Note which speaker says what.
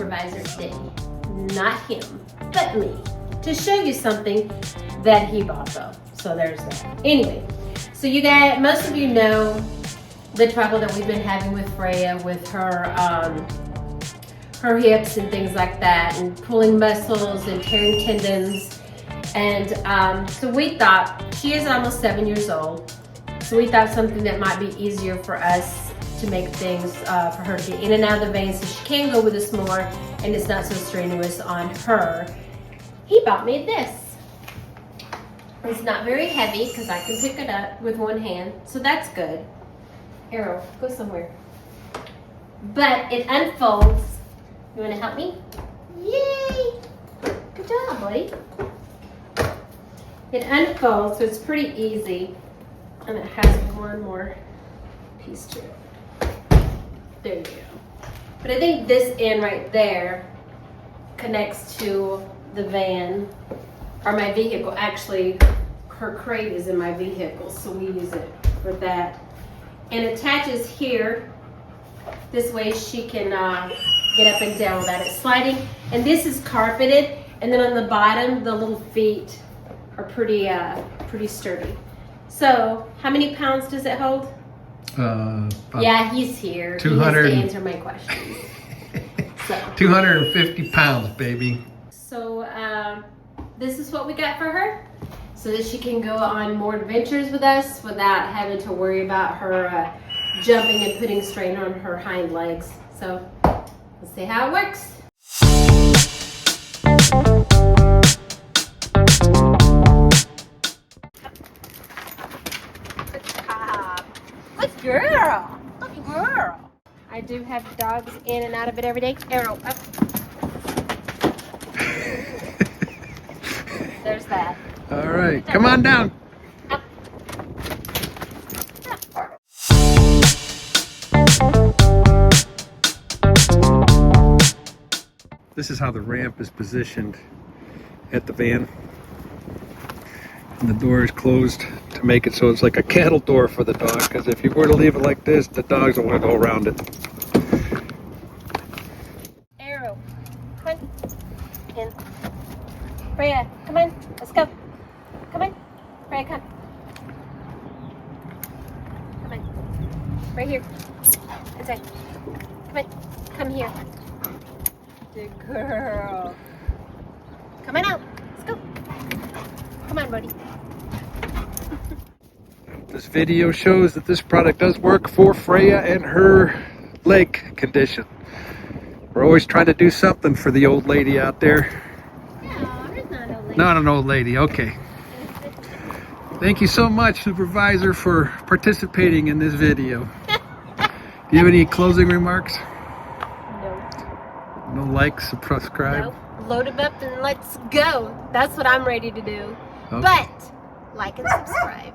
Speaker 1: supervisor today. Not him, but me. To show you something that he bought though. So there's that. Anyway, so you guys, most of you know the trouble that we've been having with Freya with her her hips and things like that, and pulling muscles and tearing tendons. And so we thought, she is almost 7 years old, so we thought something that might be easier for us to make things for her to get in and out of the vein so she can go with us more and it's not so strenuous on her. He bought me this. It's not very heavy because I can pick it up with one hand, so that's good. Arrow, go somewhere. But it unfolds. You want to help me? Yay! Good job, buddy. It unfolds, so it's pretty easy. And it has one more piece to it. There you go. But I think this end right there connects to the van, or my vehicle. Actually, her crate is in my vehicle, so we use it for that. And attaches here. This way she can get up and down without it sliding. And this is carpeted, and then on the bottom, the little feet are pretty sturdy. So, how many pounds does it hold? Yeah, he's here. 200. He has to answer my questions. So
Speaker 2: 250 pounds, baby.
Speaker 1: So, this is what we got for her, so that she can go on more adventures with us without having to worry about her jumping and putting strain on her hind legs. So, let's see how it works. Good girl. Good girl. I do have dogs in and out of it every day. Arrow up. There's that.
Speaker 2: All right, come on down.
Speaker 1: Up.
Speaker 2: This is how the ramp is positioned at the van. And the door is closed to make it so it's like a cattle door for the dog, because if you were to leave it like this, the dogs will want to go around it.
Speaker 1: Arrow, come on. In. Freya, come on. Let's go. Come on. Freya, come. Come on. Right here. Inside. Come on. Come here. Good girl. Come on out. Let's go. Come on, buddy.
Speaker 2: This video shows that this product does work for Freya and her leg condition. We're always trying to do something for the old lady out there.
Speaker 1: No, there's not an old lady.
Speaker 2: Not an old lady, okay. Thank you so much, Supervisor, for participating in this video. Do you have any closing remarks?
Speaker 1: No.
Speaker 2: No likes, subscribe?
Speaker 1: No. Load them up and let's go. That's what I'm ready to do.
Speaker 2: Okay.
Speaker 1: But like and subscribe.